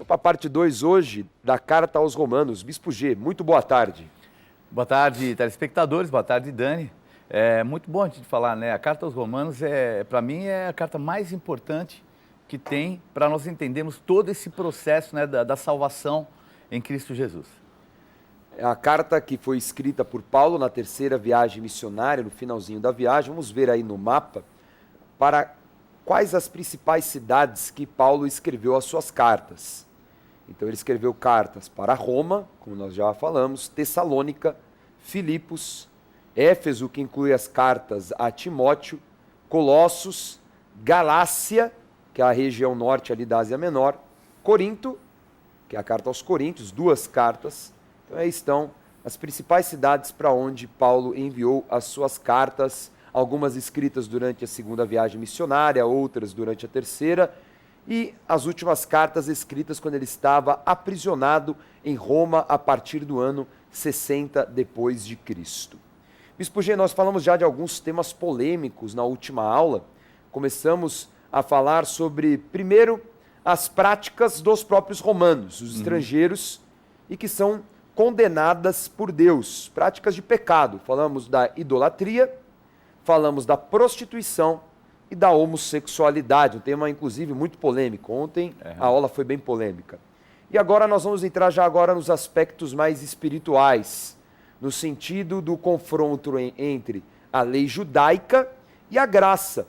para a parte 2 hoje da Carta aos Romanos. Bispo G, muito boa tarde. Boa tarde, telespectadores. Boa tarde, Dani. É muito bom a gente falar, né? A Carta aos Romanos, para mim, é a carta mais importante que tem para nós entendermos todo esse processo, né, da salvação em Cristo Jesus. É a carta que foi escrita por Paulo na terceira viagem missionária, no finalzinho da viagem. Vamos ver aí no mapa para quais as principais cidades que Paulo escreveu as suas cartas. Então ele escreveu cartas para Roma, como nós já falamos, Tessalônica, Filipos, Éfeso, que inclui as cartas a Timóteo, Colossos, Galácia, que é a região norte ali da Ásia Menor, Corinto, que é a carta aos Coríntios, 2 cartas. Então aí estão as principais cidades para onde Paulo enviou as suas cartas, algumas escritas durante a segunda viagem missionária, outras durante a terceira, e as últimas cartas escritas quando ele estava aprisionado em Roma a partir do ano 60 depois de Cristo. Bispo G, nós falamos já de alguns temas polêmicos na última aula. Começamos a falar sobre, primeiro, as práticas dos próprios romanos, os estrangeiros, e que são condenadas por Deus, práticas de pecado. Falamos da idolatria, falamos da prostituição e da homossexualidade, um tema inclusive muito polêmico. Ontem a aula foi bem polêmica. E agora nós vamos entrar já agora nos aspectos mais espirituais, no sentido do confronto entre a lei judaica e a graça.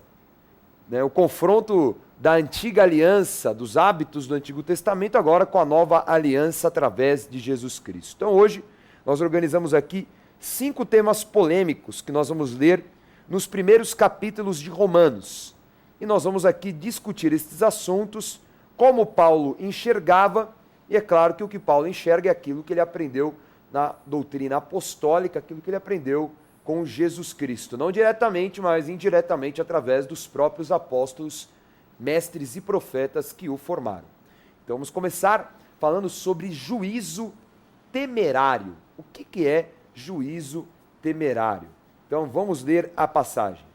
Né? O confronto da antiga aliança, dos hábitos do Antigo Testamento, agora com a nova aliança através de Jesus Cristo. Então hoje nós organizamos aqui 5 temas polêmicos que nós vamos ler nos primeiros capítulos de Romanos. E nós vamos aqui discutir estes assuntos, como Paulo enxergava, e é claro que o que Paulo enxerga é aquilo que ele aprendeu na doutrina apostólica, aquilo que ele aprendeu com Jesus Cristo. Não diretamente, mas indiretamente através dos próprios apóstolos, mestres e profetas que o formaram. Então vamos começar falando sobre juízo temerário. O que é juízo temerário? Então vamos ler a passagem.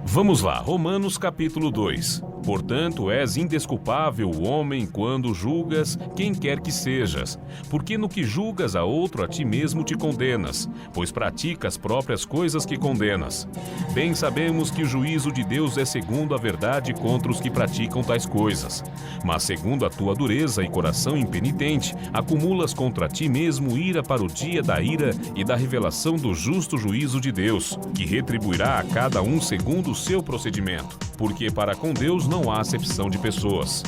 Vamos lá, Romanos capítulo 2. Portanto, és indesculpável o homem quando julgas quem quer que sejas, porque no que julgas a outro a ti mesmo te condenas, pois praticas próprias coisas que condenas. Bem sabemos que o juízo de Deus é segundo a verdade contra os que praticam tais coisas. Mas segundo a tua dureza e coração impenitente, acumulas contra ti mesmo ira para o dia da ira e da revelação do justo juízo de Deus, que retribuirá a cada um segundo o seu procedimento, porque para com Deus não há acepção de pessoas.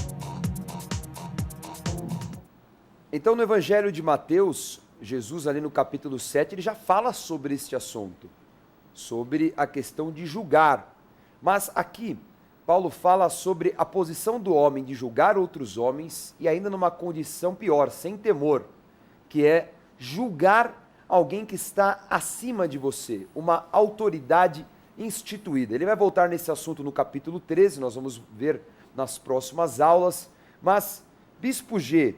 Então no Evangelho de Mateus, Jesus ali no capítulo 7, ele já fala sobre este assunto, sobre a questão de julgar. Mas aqui, Paulo fala sobre a posição do homem de julgar outros homens e ainda numa condição pior, sem temor, que é julgar alguém que está acima de você, uma autoridade instituída. Ele vai voltar nesse assunto no capítulo 13, nós vamos ver nas próximas aulas, mas Bispo G,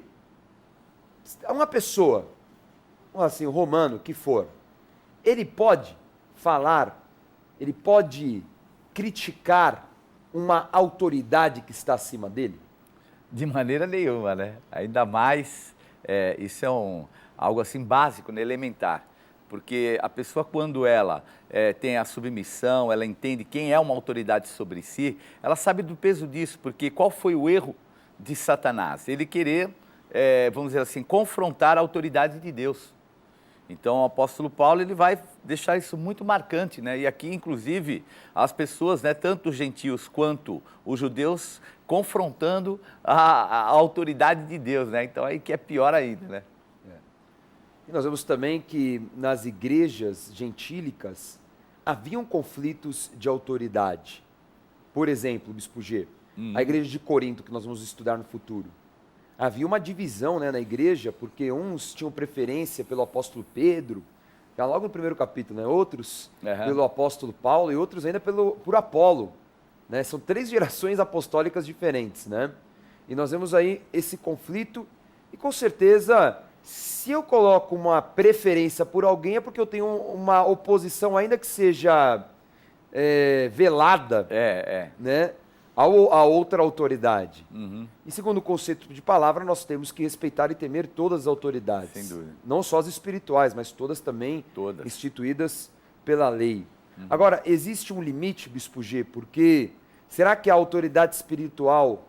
uma pessoa, assim, romano que for, ele pode falar, ele pode criticar uma autoridade que está acima dele? De maneira nenhuma, né? Ainda mais, isso é algo assim básico, né? Elementar. Porque a pessoa, quando ela tem a submissão, ela entende quem é uma autoridade sobre si, ela sabe do peso disso, porque qual foi o erro de Satanás? Ele querer, vamos dizer assim, confrontar a autoridade de Deus. Então o apóstolo Paulo ele vai deixar isso muito marcante, né? E aqui, inclusive, as pessoas, né, tanto os gentios quanto os judeus, confrontando a autoridade de Deus, né? Então aí que é pior ainda, né? E nós vemos também que nas igrejas gentílicas haviam conflitos de autoridade. Por exemplo, Bispo G, a igreja de Corinto, que nós vamos estudar no futuro. Havia uma divisão, né, na igreja, porque uns tinham preferência pelo apóstolo Pedro, já logo no primeiro capítulo, né, outros pelo apóstolo Paulo e outros ainda por Apolo. Né? São 3 gerações apostólicas diferentes. Né? E nós vemos aí esse conflito e com certeza... Se eu coloco uma preferência por alguém é porque eu tenho uma oposição, ainda que seja velada, né? a outra autoridade. Uhum. E segundo o conceito de palavra, nós temos que respeitar e temer todas as autoridades. Sem dúvida. Não só as espirituais, mas todas também Todas. instituídas pela lei. Agora, existe um limite, Bispo G, porque será que a autoridade espiritual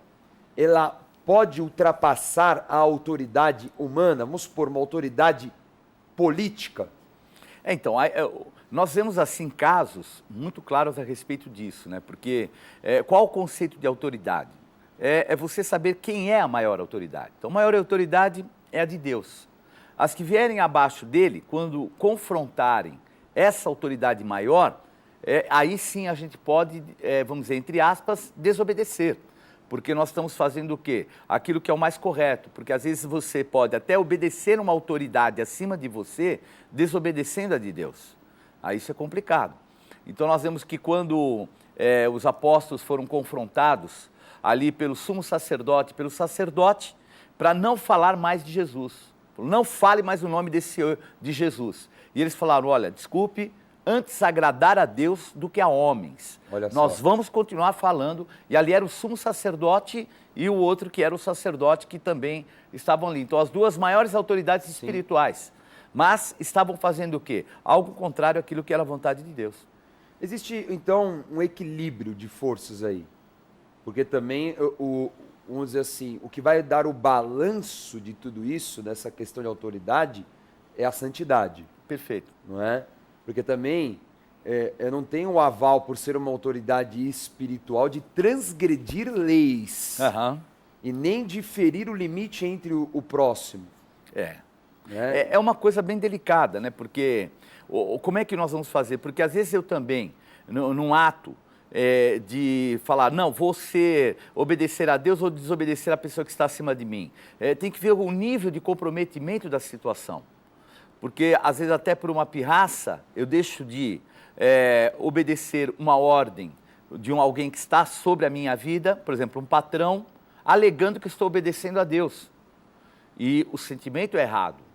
ela pode ultrapassar a autoridade humana? Vamos supor, uma autoridade política? Então, nós vemos assim casos muito claros a respeito disso, né? Porque qual o conceito de autoridade? É você saber quem é a maior autoridade. Então, a maior autoridade é a de Deus. As que vierem abaixo dele, quando confrontarem essa autoridade maior, aí sim a gente pode, vamos dizer, entre aspas, desobedecer. Porque nós estamos fazendo o quê? Aquilo que é o mais correto. Porque às vezes você pode até obedecer uma autoridade acima de você, desobedecendo a de Deus. Aí isso é complicado. Então nós vemos que quando os apóstolos foram confrontados ali pelo sumo sacerdote, para não falar mais de Jesus. Não fale mais o nome de Jesus. E eles falaram, olha, desculpe, antes agradar a Deus do que a homens. Olha Nós só. vamos continuar falando. E ali era o sumo sacerdote e o outro que era o sacerdote que também estavam ali. Então as duas maiores autoridades espirituais. Mas estavam fazendo o quê? Algo contrário àquilo que era a vontade de Deus. Existe, então, um equilíbrio de forças aí. Porque também, vamos dizer assim, o que vai dar o balanço de tudo isso, dessa questão de autoridade, é a santidade. Perfeito. Não é? Porque também eu não tenho o aval, por ser uma autoridade espiritual, de transgredir leis Aham. e nem de ferir o limite entre o próximo. É. Né? É uma coisa bem delicada, né? Porque como é que nós vamos fazer? Porque às vezes eu também, num ato de falar, não, vou obedecer a Deus ou desobedecer a pessoa que está acima de mim. Tem que ver o nível de comprometimento da situação. Porque às vezes até por uma pirraça eu deixo de obedecer uma ordem de alguém que está sobre a minha vida, por exemplo, um patrão, alegando que estou obedecendo a Deus. E o sentimento é errado.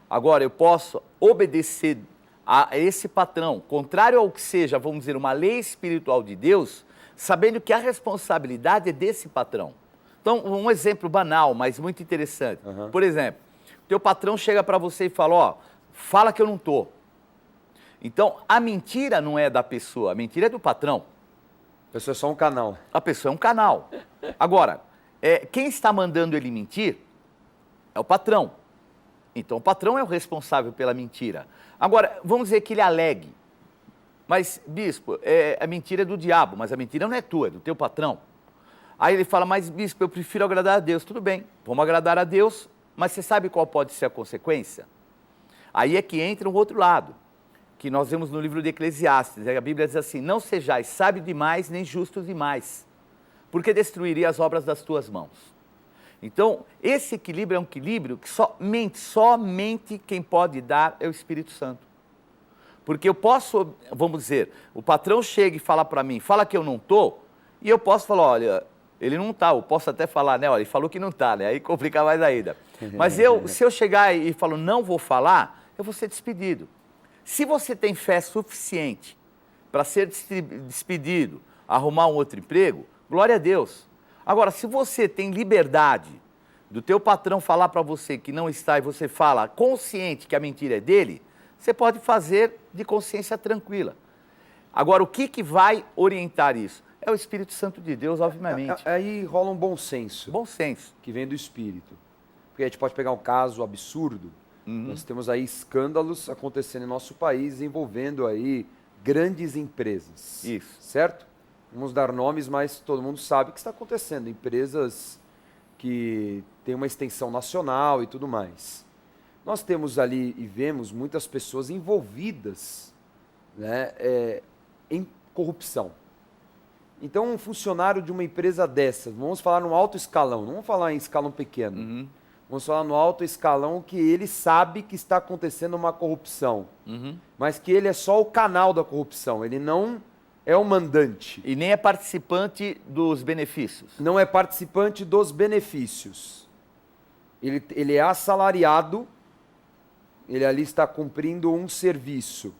Agora, eu posso obedecer a esse patrão, contrário ao que seja, vamos dizer, uma lei espiritual de Deus, sabendo que a responsabilidade é desse patrão. Então, um exemplo banal, mas muito interessante. Uhum. Por exemplo, teu patrão chega para você e fala, ó, fala que eu não estou. Então, a mentira não é da pessoa, a mentira é do patrão. A pessoa é só um canal. A pessoa é um canal. Agora, quem está mandando ele mentir é o patrão. Então, o patrão é o responsável pela mentira. Agora, vamos dizer que ele alegue. Mas, bispo, a mentira é do diabo, mas a mentira não é tua, é do teu patrão. Aí ele fala, mas bispo, eu prefiro agradar a Deus. Tudo bem, vamos agradar a Deus, mas você sabe qual pode ser a consequência? Aí é que entra um outro lado, que nós vemos no livro de Eclesiastes. A Bíblia diz assim, não sejais sábio demais, nem justos demais, porque destruiria as obras das tuas mãos. Então, esse equilíbrio é um equilíbrio que somente quem pode dar é o Espírito Santo. Porque eu posso, vamos dizer, o patrão chega e fala para mim, fala que eu não estou, e eu posso falar, olha, ele não está, eu posso até falar, né, olha, ele falou que não está, né, aí complica mais ainda. Mas se eu chegar e falo, não vou falar, eu vou ser despedido. Se você tem fé suficiente para ser despedido, arrumar um outro emprego, glória a Deus. Agora, se você tem liberdade do teu patrão falar para você que não está e você fala consciente que a mentira é dele, você pode fazer de consciência tranquila. Agora, o que vai orientar isso? É o Espírito Santo de Deus, obviamente. Aí rola um bom senso. Bom senso. Que vem do Espírito. Porque a gente pode pegar um caso absurdo. Nós temos aí escândalos acontecendo em nosso país envolvendo aí grandes empresas. Isso. Certo? Vamos dar nomes, mas todo mundo sabe o que está acontecendo. Empresas que têm uma extensão nacional e tudo mais. Nós temos ali e vemos muitas pessoas envolvidas, né, em corrupção. Então, um funcionário de uma empresa dessas, vamos falar no alto escalão, não vamos falar em escalão pequeno. Vamos falar no alto escalão que ele sabe que está acontecendo uma corrupção, mas que ele é só o canal da corrupção, ele não é o mandante. E nem é participante dos benefícios. Não é participante dos benefícios. Ele é assalariado, ele ali está cumprindo um serviço.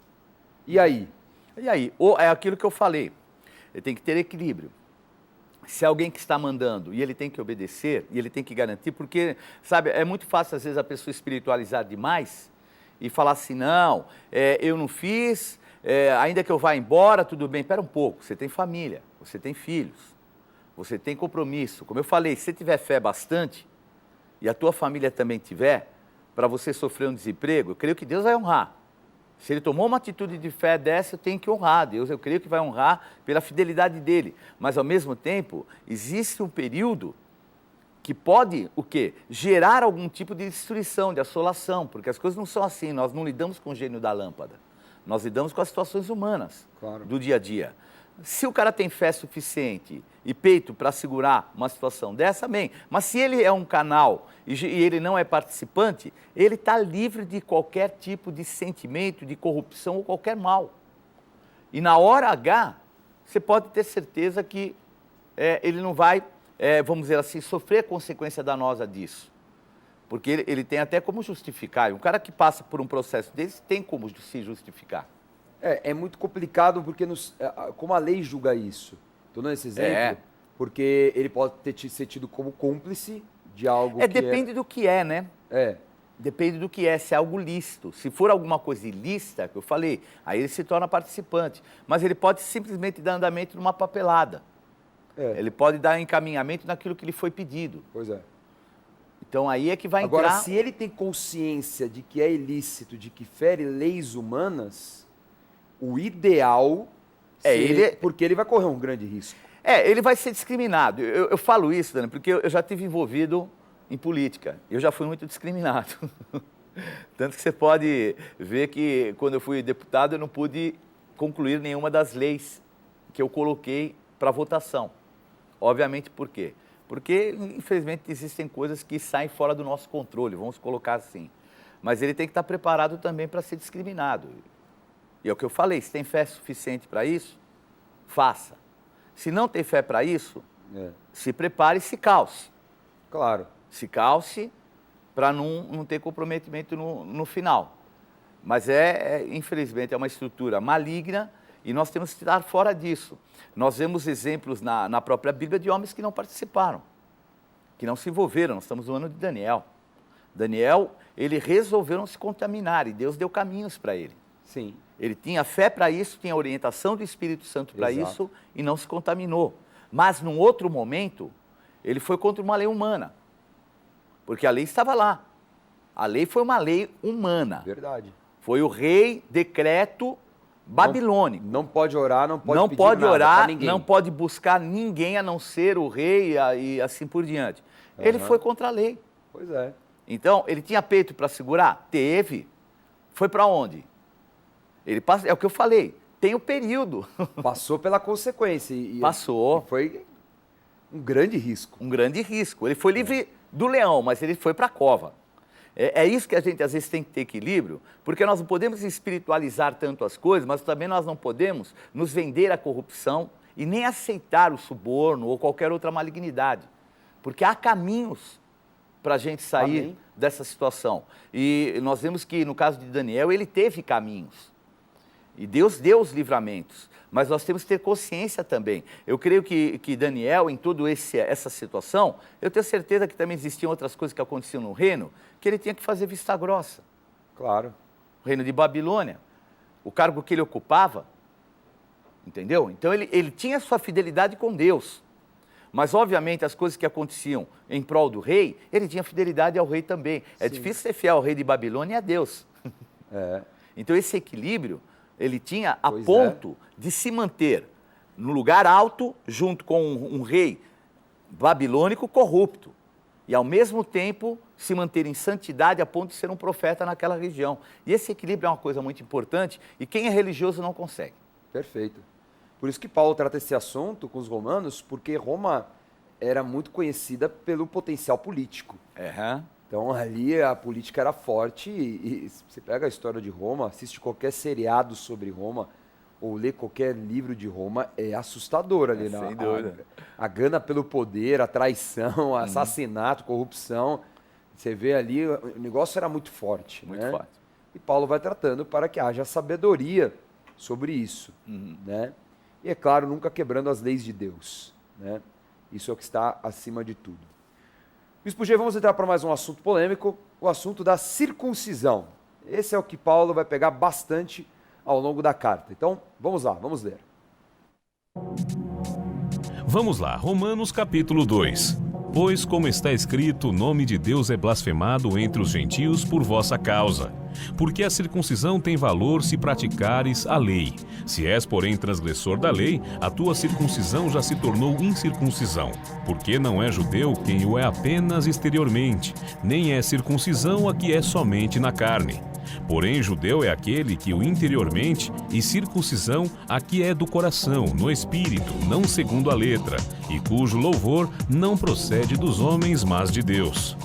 E aí? E aí? É aquilo que eu falei, ele tem que ter equilíbrio. se é alguém que está mandando e ele tem que obedecer, e ele tem que garantir, porque, sabe, é muito fácil às vezes a pessoa espiritualizar demais e falar assim, não, eu não fiz, ainda que eu vá embora, tudo bem. Espera um pouco, você tem família, você tem filhos, você tem compromisso. Como eu falei, se você tiver fé bastante, e a tua família também tiver, para você sofrer um desemprego, eu creio que Deus vai honrar. Se ele tomou uma atitude de fé dessa, eu tenho que honrar. Deus, eu creio que vai honrar pela fidelidade dele. Mas, ao mesmo tempo, existe um período que pode, o quê? Gerar algum tipo de destruição, de assolação, porque as coisas não são assim. Nós não lidamos com o gênio da lâmpada. Nós lidamos com as situações humanas do dia a dia. Se o cara tem fé suficiente e peito para segurar uma situação dessa, amém. Mas se ele é um canal e ele não é participante, ele está livre de qualquer tipo de sentimento, de corrupção ou qualquer mal. E na hora H, você pode ter certeza que ele não vai, vamos dizer assim, sofrer consequência danosa disso. Porque ele tem até como justificar. E um cara que passa por um processo desse tem como se justificar. É muito complicado porque como a lei julga isso? Estou dando esse exemplo porque ele pode ser tido como cúmplice de algo que depende do que né? Depende do que se é algo lícito. Se for alguma coisa ilícita, que eu falei, aí ele se torna participante. Mas ele pode simplesmente dar andamento numa papelada. Ele pode dar encaminhamento naquilo que lhe foi pedido. Pois é. Então aí é que vai Agora, entrar... se ele tem consciência de que é ilícito, de que fere leis humanas, o ideal porque ele vai correr um grande risco. Ele vai ser discriminado. Eu falo isso, Dani, porque eu já estive envolvido em política. Eu já fui muito discriminado. Tanto que você pode ver que quando eu fui deputado eu não pude concluir nenhuma das leis que eu coloquei para votação. Obviamente por quê? Porque, infelizmente, existem coisas que saem fora do nosso controle, vamos colocar assim. Mas ele tem que estar preparado também para ser discriminado. E é o que eu falei, se tem fé suficiente para isso, faça. Se não tem fé para isso, se prepare e se calce. Claro. Se calce para não ter comprometimento no final. Mas infelizmente, é uma estrutura maligna e nós temos que estar fora disso. Nós vemos exemplos na própria Bíblia de homens que não participaram, que não se envolveram. Nós estamos no ano de Daniel. Daniel, ele resolveu não se contaminar e Deus deu caminhos para ele. Sim. Ele tinha fé para isso, tinha orientação do Espírito Santo para isso e não se contaminou. Mas, num outro momento, ele foi contra uma lei humana, porque a lei estava lá. A lei foi uma lei humana. Verdade. Foi o rei decreto babilônico. Não pode orar, não pode não pedir pode nada orar, pra ninguém. não pode buscar ninguém a não ser o rei e assim por diante. Ele foi contra a lei. Pois é. Então, ele tinha peito para segurar? Teve. Foi para onde? É o que eu falei, tem o período. Passou pela consequência. Passou. E foi um grande risco. Um grande risco. Ele foi livre do leão, mas ele foi para a cova. É isso que a gente às vezes tem que ter equilíbrio, porque nós não podemos espiritualizar tanto as coisas, mas também nós não podemos nos vender à corrupção e nem aceitar o suborno ou qualquer outra malignidade. Porque há caminhos para a gente sair dessa situação. E nós vemos que no caso de Daniel, ele teve caminhos. E Deus deu os livramentos, mas nós temos que ter consciência também. Eu creio que Daniel, em toda essa situação, eu tenho certeza que também existiam outras coisas que aconteciam no reino, que ele tinha que fazer vista grossa. Claro. O reino de Babilônia, o cargo que ele ocupava, entendeu? Então ele tinha sua fidelidade com Deus, mas obviamente as coisas que aconteciam em prol do rei, ele tinha fidelidade ao rei também. É difícil ser fiel ao rei de Babilônia e a Deus. Então esse equilíbrio ele tinha a ponto de se manter no lugar alto, junto com um rei babilônico corrupto, e ao mesmo tempo se manter em santidade a ponto de ser um profeta naquela região. E esse equilíbrio é uma coisa muito importante, e quem é religioso não consegue. Perfeito. Por isso que Paulo trata esse assunto com os romanos, porque Roma era muito conhecida pelo potencial político. Então ali a política era forte e você pega a história de Roma, assiste qualquer seriado sobre Roma ou lê qualquer livro de Roma, é assustador ali. Sem dúvida. A gana pelo poder, a traição, o assassinato, corrupção. Você vê ali, o negócio era muito forte. Muito forte. E Paulo vai tratando para que haja sabedoria sobre isso. Né? E é claro, nunca quebrando as leis de Deus. Né? Isso é o que está acima de tudo. Bispo G, vamos entrar para mais um assunto polêmico, o assunto da circuncisão. Esse é o que Paulo vai pegar bastante ao longo da carta. Então, vamos lá, vamos ler. Vamos lá, Romanos capítulo 2. Pois, como está escrito, o nome de Deus é blasfemado entre os gentios por vossa causa. Porque a circuncisão tem valor se praticares a lei. Se és, porém, transgressor da lei, a tua circuncisão já se tornou incircuncisão. Porque não é judeu quem o é apenas exteriormente, nem é circuncisão a que é somente na carne. Porém, judeu é aquele que o interiormente, e circuncisão a que é do coração, no espírito, não segundo a letra, e cujo louvor não procede dos homens, mas de Deus.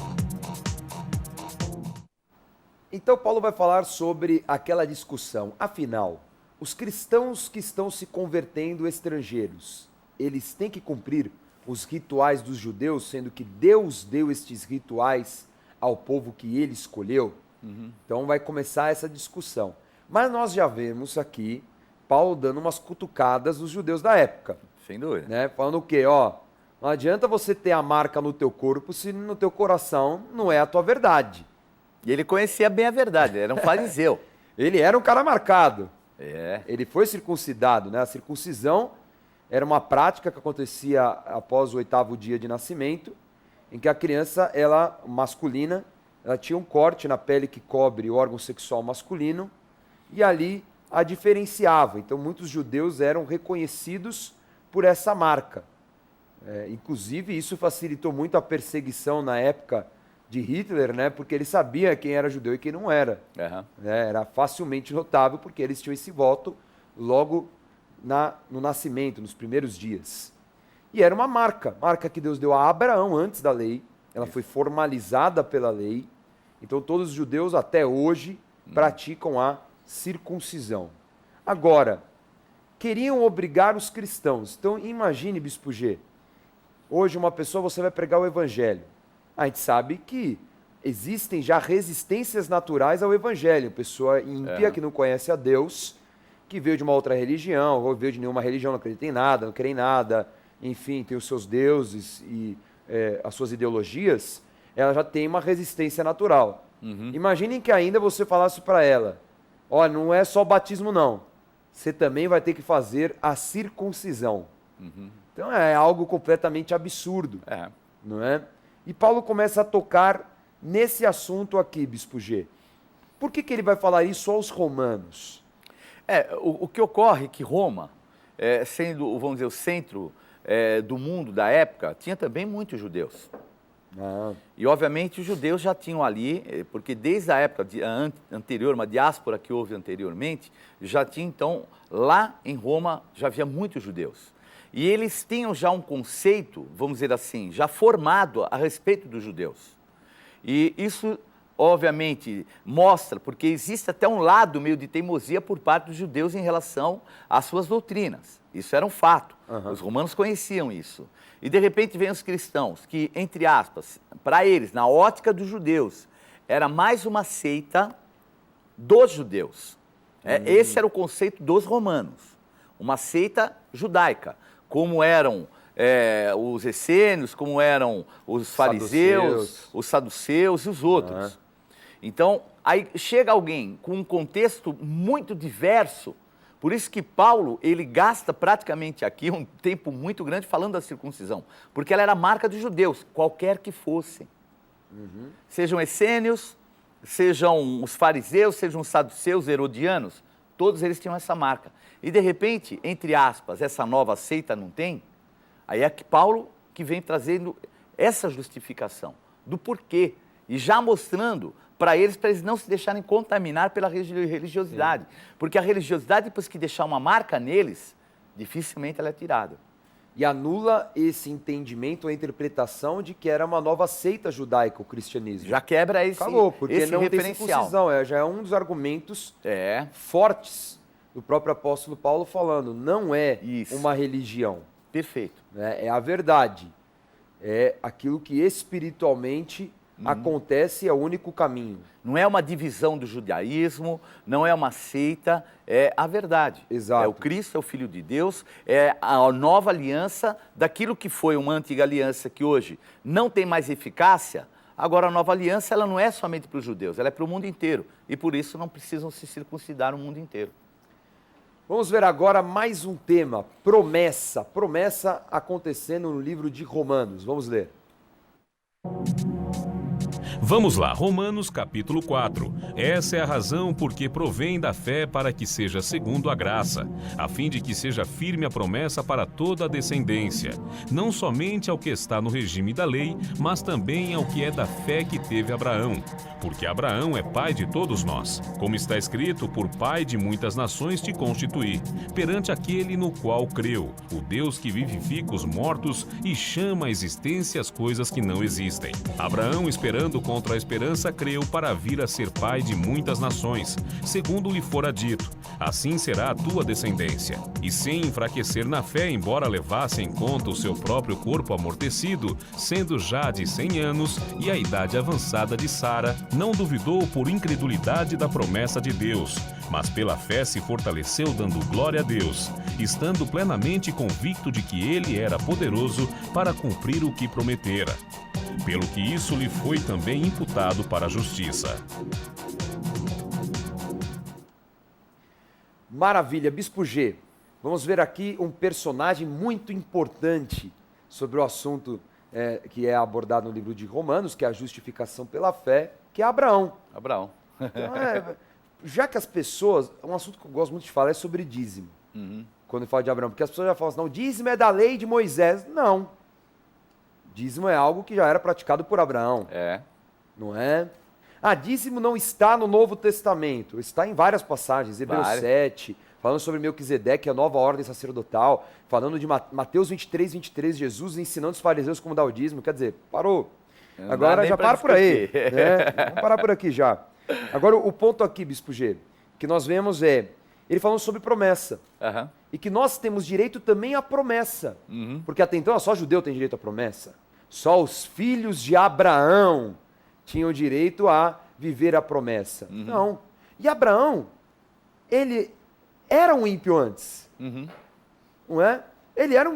Então, Paulo vai falar sobre aquela discussão. Afinal, os cristãos que estão se convertendo estrangeiros, eles têm que cumprir os rituais dos judeus, sendo que Deus deu estes rituais ao povo que ele escolheu? Então vai começar essa discussão. Mas nós já vemos aqui Paulo dando umas cutucadas nos judeus da época. Sem dúvida. Né? Falando o quê? Ó, não adianta você ter a marca no teu corpo se no teu coração não é a tua verdade. E ele conhecia bem a verdade, ele era um fariseu. Ele era um cara marcado. É. Ele foi circuncidado, né? A circuncisão era uma prática que acontecia após o 8º dia de nascimento, em que a criança, ela masculina, ela tinha um corte na pele que cobre o órgão sexual masculino e ali a diferenciava. Então, muitos judeus eram reconhecidos por essa marca. Inclusive, isso facilitou muito a perseguição na época de Hitler, né? Porque ele sabia quem era judeu e quem não era. Era facilmente notável porque eles tinham esse voto logo no nascimento, nos primeiros dias. E era uma marca que Deus deu a Abraão antes da lei. Ela foi formalizada pela lei. Então, todos os judeus, até hoje, praticam a circuncisão. Agora, queriam obrigar os cristãos. Então, imagine, Bispo G, hoje uma pessoa, você vai pregar o evangelho. A gente sabe que existem já resistências naturais ao evangelho. Pessoa ímpia que não conhece a Deus, que veio de uma outra religião, ou veio de nenhuma religião, não acredita em nada, não crê em nada, enfim, tem os seus deuses e as suas ideologias, ela já tem uma resistência natural. Imaginem que ainda você falasse para ela, olha, não é só batismo não, você também vai ter que fazer a circuncisão. Então é algo completamente absurdo, não é? E Paulo começa a tocar nesse assunto aqui, Bispo G. Por que ele vai falar isso aos romanos? O que ocorre é que Roma, sendo, vamos dizer, o centro do mundo da época, tinha também muitos judeus. E, obviamente, os judeus já tinham ali, porque desde a época anterior, uma diáspora que houve anteriormente, já tinha, então, lá em Roma, já havia muitos judeus. E eles tinham já um conceito, vamos dizer assim, já formado a respeito dos judeus. E isso, obviamente, mostra, porque existe até um lado meio de teimosia por parte dos judeus em relação às suas doutrinas. Isso era um fato. Os romanos conheciam isso. E, de repente, vem os cristãos, que, entre aspas, para eles, na ótica dos judeus, era mais uma seita dos judeus. Esse era o conceito dos romanos. Uma seita judaica. Como eram os essênios, como eram os fariseus, os saduceus e os outros. Então, aí chega alguém com um contexto muito diverso, por isso que Paulo, ele gasta praticamente aqui um tempo muito grande falando da circuncisão, porque ela era a marca dos judeus, qualquer que fossem. Sejam essênios, sejam os fariseus, sejam os saduceus, herodianos, todos eles tinham essa marca. E, de repente, entre aspas, essa nova seita não tem, aí é que Paulo que vem trazendo essa justificação do porquê e já mostrando para eles não se deixarem contaminar pela religiosidade. Porque a religiosidade, depois que deixar uma marca neles, dificilmente ela é tirada. E anula esse entendimento, a interpretação de que era uma nova seita judaica, o cristianismo. Já quebra esse Acabou, porque esse não referencial. Tem circuncisão, já é um dos argumentos fortes do próprio apóstolo Paulo falando, não é uma religião. Perfeito. É a verdade. É aquilo que espiritualmente acontece e é o único caminho. Não é uma divisão do judaísmo, não é uma seita, é a verdade. Exato. É o Cristo, é o Filho de Deus, é a nova aliança daquilo que foi uma antiga aliança que hoje não tem mais eficácia. Agora, a nova aliança ela não é somente para os judeus, ela é para o mundo inteiro. E por isso não precisam se circuncidar no mundo inteiro. Vamos ver agora mais um tema, promessa. Promessa acontecendo no livro de Romanos. Vamos ler. Vamos lá, Romanos capítulo 4. Essa é a razão porque provém da fé para que seja segundo a graça, a fim de que seja firme a promessa para toda a descendência, não somente ao que está no regime da lei, mas também ao que é da fé que teve Abraão. Porque Abraão é pai de todos nós, como está escrito, por pai de muitas nações te constituí, perante aquele no qual creu, o Deus que vivifica os mortos e chama à existência as coisas que não existem. Abraão, esperando contra a esperança, creu para vir a ser pai de muitas nações, segundo lhe fora dito, assim será a tua descendência. E sem enfraquecer na fé, embora levasse em conta o seu próprio corpo amortecido, sendo já de 100 anos e a idade avançada de Sara, não duvidou por incredulidade da promessa de Deus, mas pela fé se fortaleceu dando glória a Deus, estando plenamente convicto de que ele era poderoso para cumprir o que prometera. Pelo que isso lhe foi também imputado para a justiça. Maravilha, Bispo G. Vamos ver aqui um personagem muito importante sobre o assunto que é abordado no livro de Romanos, que é a justificação pela fé, que é Abraão. Abraão. Então, já que as pessoas, um assunto que eu gosto muito de falar é sobre dízimo, quando eu falo de Abraão, porque as pessoas já falam assim, não, dízimo é da lei de Moisés. Não. Dízimo é algo que já era praticado por Abraão. Não é? Dízimo não está no Novo Testamento, está em várias passagens, Hebreus 7, falando sobre Melquisedeque, a nova ordem sacerdotal, falando de Mateus 23, Jesus ensinando os fariseus como dar o dízimo, quer dizer, parou. Agora já para por aí. Vamos parar por aqui já. Agora o ponto aqui, Bispo G, que nós vemos ele falando sobre promessa. E que nós temos direito também à promessa. Porque até então só judeu tem direito à promessa. Só os filhos de Abraão tinham direito a viver a promessa. Não. E Abraão, ele era um ímpio antes. Não é? Ele era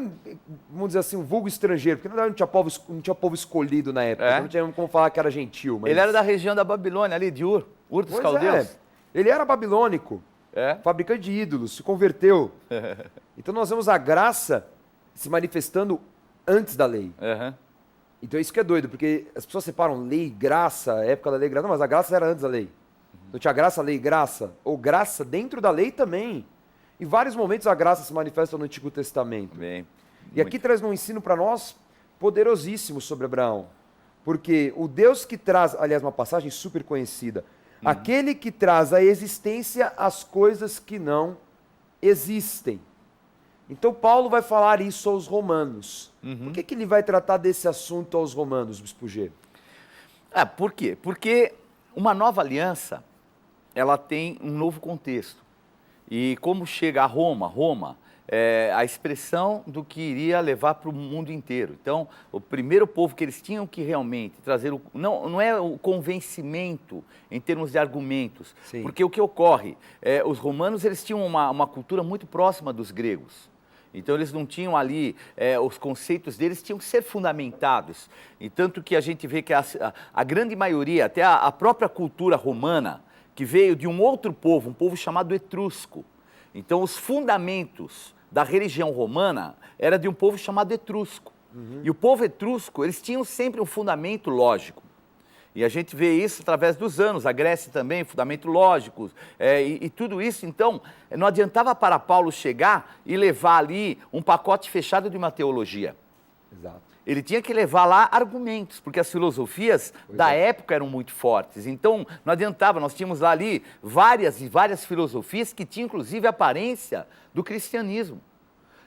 vamos dizer assim, um vulgo estrangeiro, porque não tinha povo escolhido na época. Não tinha como falar que era gentil. Mas... Ele era da região da Babilônia, ali de Ur dos Caldeus. Ele era babilônico, fabricante de ídolos, se converteu. Então nós vemos a graça se manifestando antes da lei. Então isso que é doido, porque as pessoas separam lei e graça, a época da lei e graça, não, mas a graça era antes da lei. Então tinha graça, lei e graça, ou graça dentro da lei também. Em vários momentos a graça se manifesta no Antigo Testamento. E aqui traz um ensino para nós poderosíssimo sobre Abraão. Porque o Deus que traz, aliás, uma passagem super conhecida, aquele que traz à existência as coisas que não existem. Então Paulo vai falar isso aos romanos. Por que ele vai tratar desse assunto aos romanos, Bispo G? Por quê? Porque uma nova aliança, ela tem um novo contexto. E como chega a Roma é a expressão do que iria levar para o mundo inteiro. Então, o primeiro povo que eles tinham que realmente trazer, não é o convencimento em termos de argumentos, porque o que ocorre, os romanos eles tinham uma cultura muito próxima dos gregos. Então, eles não tinham ali, os conceitos deles tinham que ser fundamentados. E tanto que a gente vê que a grande maioria, até a própria cultura romana, que veio de um outro povo, um povo chamado etrusco. Então, os fundamentos da religião romana era de um povo chamado etrusco. E o povo etrusco, eles tinham sempre um fundamento lógico. E a gente vê isso através dos anos, a Grécia também, fundamento lógico, e tudo isso. Então, não adiantava para Paulo chegar e levar ali um pacote fechado de uma teologia. Exato. Ele tinha que levar lá argumentos, porque as filosofias da época eram muito fortes. Então, não adiantava, nós tínhamos lá ali várias e várias filosofias que tinham, inclusive, a aparência do cristianismo.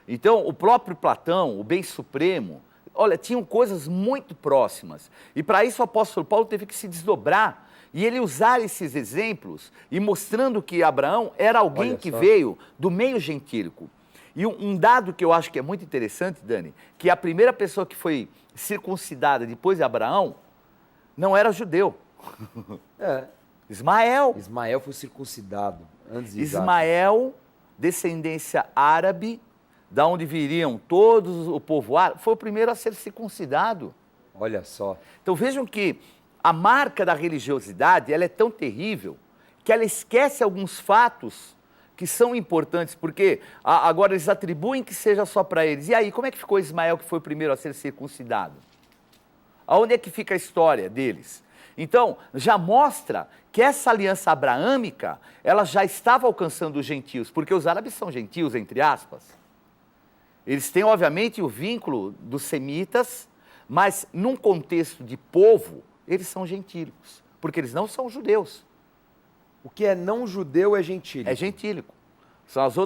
Então, o próprio Platão, o bem supremo, olha, tinham coisas muito próximas. E para isso o apóstolo Paulo teve que se desdobrar e ele usar esses exemplos e mostrando que Abraão era alguém que veio do meio gentílico. E um dado que eu acho que é muito interessante, Dani, que a primeira pessoa que foi circuncidada depois de Abraão não era judeu. É. Ismael. Ismael foi circuncidado antes de Isaac. Ismael, descendência árabe, da onde viriam todos o povo árabe, foi o primeiro a ser circuncidado. Olha só. Então vejam que a marca da religiosidade, ela é tão terrível que ela esquece alguns fatos que são importantes, porque agora eles atribuem que seja só para eles. E aí, como é que ficou Ismael, que foi o primeiro a ser circuncidado? Aonde é que fica a história deles? Então, já mostra que essa aliança abraâmica, ela já estava alcançando os gentios, porque os árabes são gentios, entre aspas. Eles têm, obviamente, o vínculo dos semitas, mas num contexto de povo, eles são gentílicos, porque eles não são judeus. O que é não judeu é gentílico. É gentílico. São os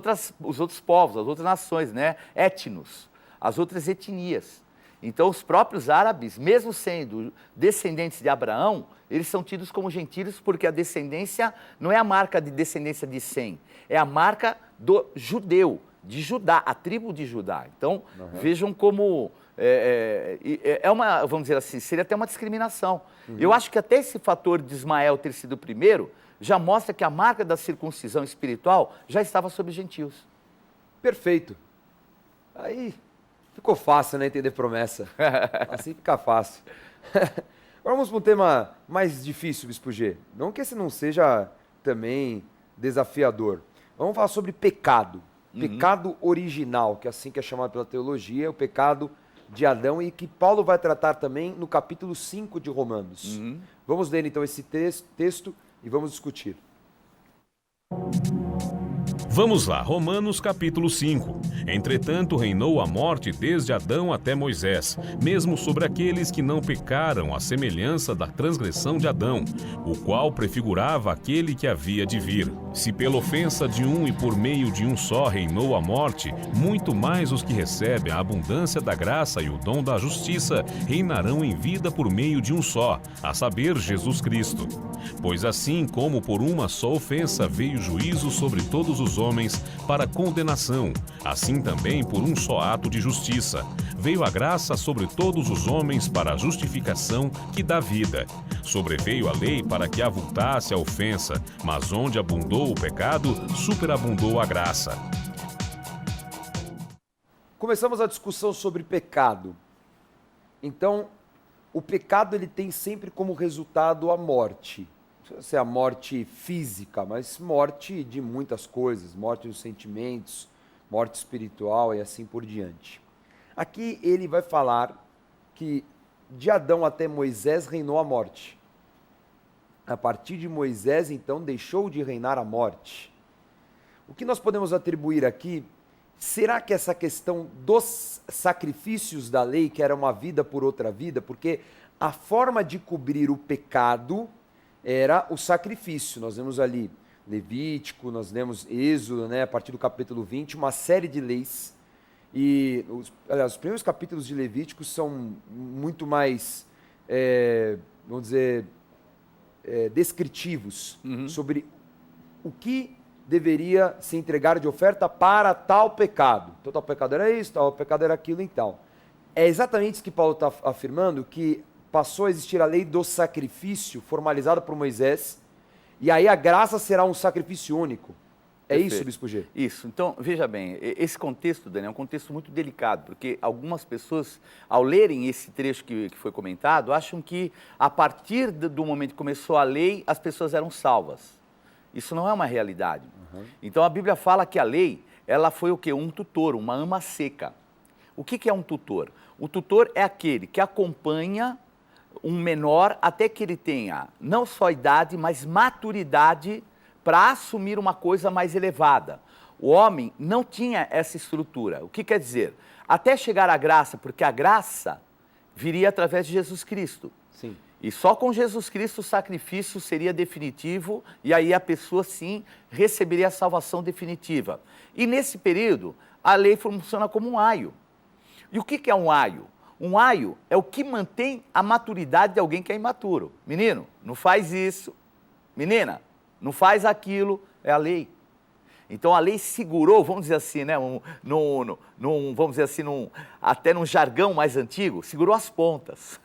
outros povos, as outras nações, né? Étnos, as outras etnias. Então, os próprios árabes, mesmo sendo descendentes de Abraão, eles são tidos como gentílicos porque a descendência não é a marca de descendência de Sem, é a marca do judeu, de Judá, a tribo de Judá. Então, vejam como é uma, vamos dizer assim, seria até uma discriminação. Eu acho que até esse fator de Ismael ter sido o primeiro já mostra que a marca da circuncisão espiritual já estava sobre os gentios. Perfeito. Aí ficou fácil, né, entender promessa. Assim fica fácil. Agora vamos para um tema mais difícil, Bispo G. Não que esse não seja também desafiador. Vamos falar sobre pecado. Pecado original, que é assim que é chamado pela teologia, o pecado de Adão, e que Paulo vai tratar também no capítulo 5 de Romanos. Vamos ler então esse texto e vamos discutir. Vamos lá, Romanos capítulo 5. Entretanto, reinou a morte desde Adão até Moisés, mesmo sobre aqueles que não pecaram, à semelhança da transgressão de Adão, o qual prefigurava aquele que havia de vir. Se pela ofensa de um e por meio de um só reinou a morte, muito mais os que recebem a abundância da graça e o dom da justiça reinarão em vida por meio de um só, a saber, Jesus Cristo. Pois assim como por uma só ofensa veio juízo sobre todos os homens para condenação, assim também por um só ato de justiça veio a graça sobre todos os homens para a justificação que dá vida. Sobreveio a lei para que avultasse a ofensa, mas onde abundou o pecado, superabundou a graça. Começamos a discussão sobre pecado. Então, o pecado ele tem sempre como resultado a morte. Não precisa ser a morte física, mas morte de muitas coisas, morte dos sentimentos, morte espiritual e assim por diante. Aqui ele vai falar que de Adão até Moisés reinou a morte. A partir de Moisés, então, deixou de reinar a morte. O que nós podemos atribuir aqui? Será que essa questão dos sacrifícios da lei, que era uma vida por outra vida, porque a forma de cobrir o pecado era o sacrifício. Nós vemos ali Levítico, nós lemos Êxodo, né, a partir do capítulo 20, uma série de leis. E, os primeiros capítulos de Levítico são muito mais, vamos dizer, descritivos sobre o que deveria se entregar de oferta para tal pecado. Então, tal pecado era isso, tal pecado era aquilo e tal. É exatamente isso que Paulo está afirmando, que passou a existir a lei do sacrifício formalizada por Moisés, e aí a graça será um sacrifício único. É Perfeito. isso, Bispo G? Isso. Então, veja bem, esse contexto, Daniel, é um contexto muito delicado, porque algumas pessoas, ao lerem esse trecho que foi comentado, acham que a partir do momento que começou a lei, as pessoas eram salvas. Isso não é uma realidade. Então, a Bíblia fala que a lei, ela foi o quê? Um tutor, uma ama seca. O que é um tutor? O tutor é aquele que acompanha um menor até que ele tenha não só idade, mas maturidade para assumir uma coisa mais elevada. O homem não tinha essa estrutura. O que quer dizer? Até chegar à graça, porque a graça viria através de Jesus Cristo. Sim. E só com Jesus Cristo o sacrifício seria definitivo e aí a pessoa, sim, receberia a salvação definitiva. E nesse período, a lei funciona como um aio. E o que é um aio? Um aio é o que mantém a maturidade de alguém que é imaturo. Menino, não faz isso. Menina, não faz aquilo. É a lei. Então a lei segurou, vamos dizer assim, né? Vamos dizer assim, até num jargão mais antigo, segurou as pontas.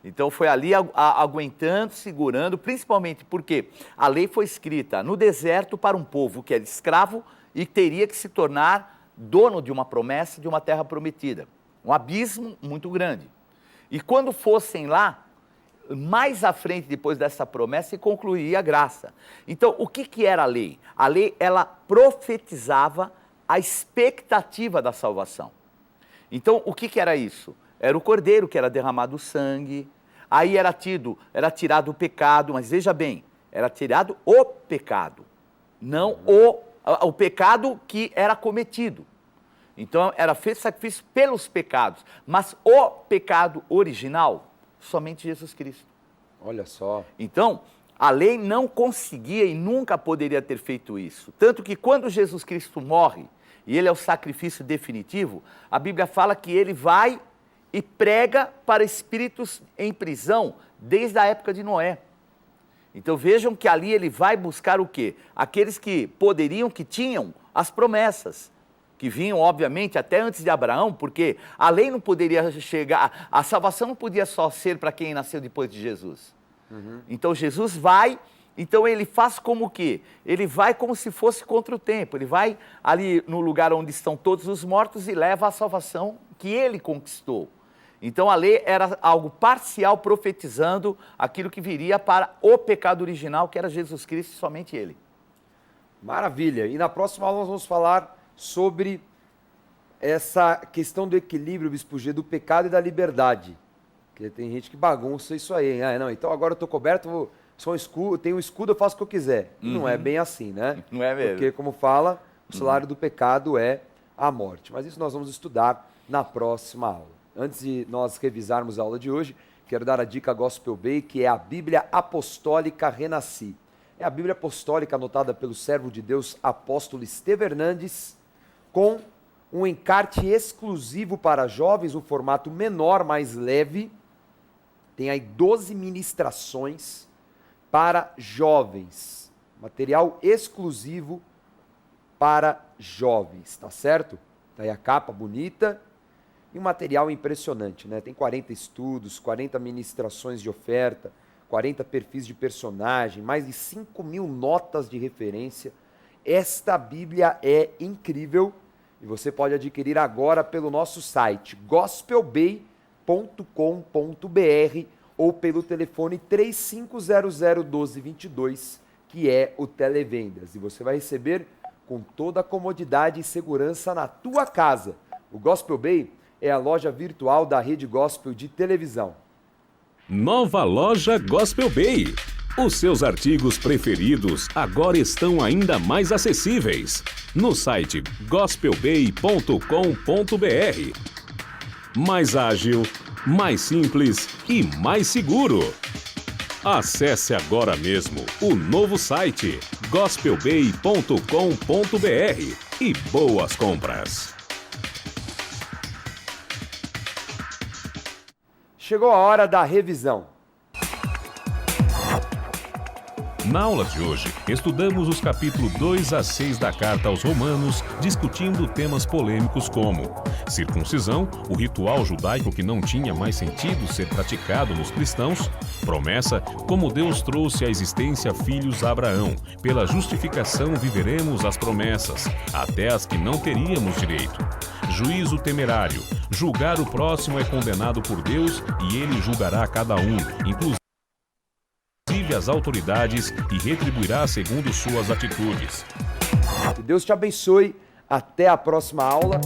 Então foi ali aguentando, segurando, principalmente porque a lei foi escrita no deserto para um povo que era escravo e teria que se tornar dono de uma promessa, de uma terra prometida. Um abismo muito grande. E quando fossem lá, mais à frente, depois dessa promessa, se concluiria a graça. Então, o que era a lei? A lei, ela profetizava a expectativa da salvação. Então, o que era isso? Era o cordeiro que era derramado o sangue, aí era tirado o pecado, mas veja bem, era tirado o pecado, não o pecado que era cometido. Então, era feito sacrifício pelos pecados, mas o pecado original, somente Jesus Cristo. Olha só. Então, a lei não conseguia e nunca poderia ter feito isso. Tanto que quando Jesus Cristo morre, e ele é o sacrifício definitivo, a Bíblia fala que ele vai e prega para espíritos em prisão desde a época de Noé. Então vejam que ali ele vai buscar o quê? Aqueles que poderiam, que tinham as promessas, que vinham obviamente até antes de Abraão, porque a lei não poderia chegar, a salvação não podia só ser para quem nasceu depois de Jesus. Então Jesus vai, então ele faz como que? Ele vai como se fosse contra o tempo, ele vai ali no lugar onde estão todos os mortos e leva a salvação que ele conquistou. Então a lei era algo parcial, profetizando aquilo que viria para o pecado original, que era Jesus Cristo, somente ele. Maravilha. E na próxima aula nós vamos falar sobre essa questão do equilíbrio, Bispo G, do pecado e da liberdade. Porque tem gente que bagunça isso aí, hein? Ah, não, então agora eu estou coberto, sou um escudo, tenho um escudo, eu faço o que eu quiser. Não é bem assim, né? Não é mesmo. Porque, como fala, o salário do pecado é a morte. Mas isso nós vamos estudar na próxima aula. Antes de nós revisarmos a aula de hoje, quero dar a dica Gospel Bay, que é a Bíblia Apostólica Renasci. É a Bíblia Apostólica anotada pelo servo de Deus, apóstolo Estevão Hernandes, com um encarte exclusivo para jovens, um formato menor, mais leve. Tem aí 12 ministrações para jovens. Material exclusivo para jovens, tá certo? Tá aí a capa bonita. E um material impressionante, né? Tem 40 estudos, 40 ministrações de oferta, 40 perfis de personagem, mais de 5.000 notas de referência. Esta Bíblia é incrível e você pode adquirir agora pelo nosso site gospelbay.com.br ou pelo telefone 3500-1222, que é o Televendas. E você vai receber com toda a comodidade e segurança na tua casa. O Gospel Bay é a loja virtual da Rede Gospel de televisão. Nova loja Gospel Bay. Os seus artigos preferidos agora estão ainda mais acessíveis no site gospelbay.com.br. Mais ágil, mais simples e mais seguro. Acesse agora mesmo o novo site gospelbay.com.br e boas compras. Chegou a hora da revisão. Na aula de hoje, estudamos os capítulos 2 a 6 da carta aos Romanos, discutindo temas polêmicos como circuncisão, o ritual judaico que não tinha mais sentido ser praticado nos cristãos, promessa, como Deus trouxe à existência filhos a Abraão, pela justificação viveremos as promessas, até as que não teríamos direito. Juízo temerário, julgar o próximo é condenado por Deus e ele julgará cada um, inclusive as autoridades, e retribuirá segundo suas atitudes. Que Deus te abençoe. Até a próxima aula.